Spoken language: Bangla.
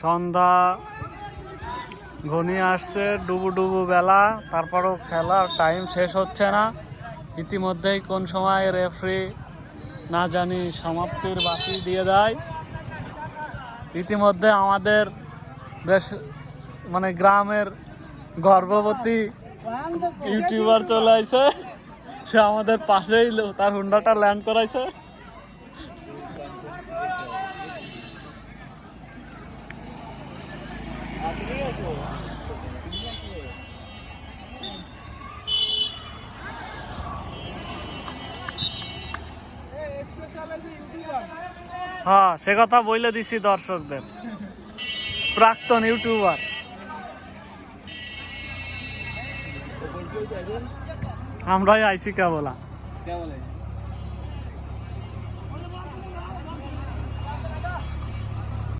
সন্ধ্যা ঘনিয়ে আসছে, ডুবু ডুবু বেলা, তারপরও খেলার টাইম শেষ হচ্ছে না। ইতিমধ্যেই কোন সময় রেফারি না জানি সমাপ্তির বাতি দিয়ে দেয়। ইতিমধ্যে আমাদের দেশ মানে গ্রামের গর্ভবতী ইউটিউবার চলে আসছে, সে আমাদের পাশেই তার হুন্ডাটা ল্যান্ড করাইছে। হ্যাঁ, সে কথা বলে দিছি দর্শকদের, প্রাক্তন ইউটিউবার। আমরাই আইসি কেবলা।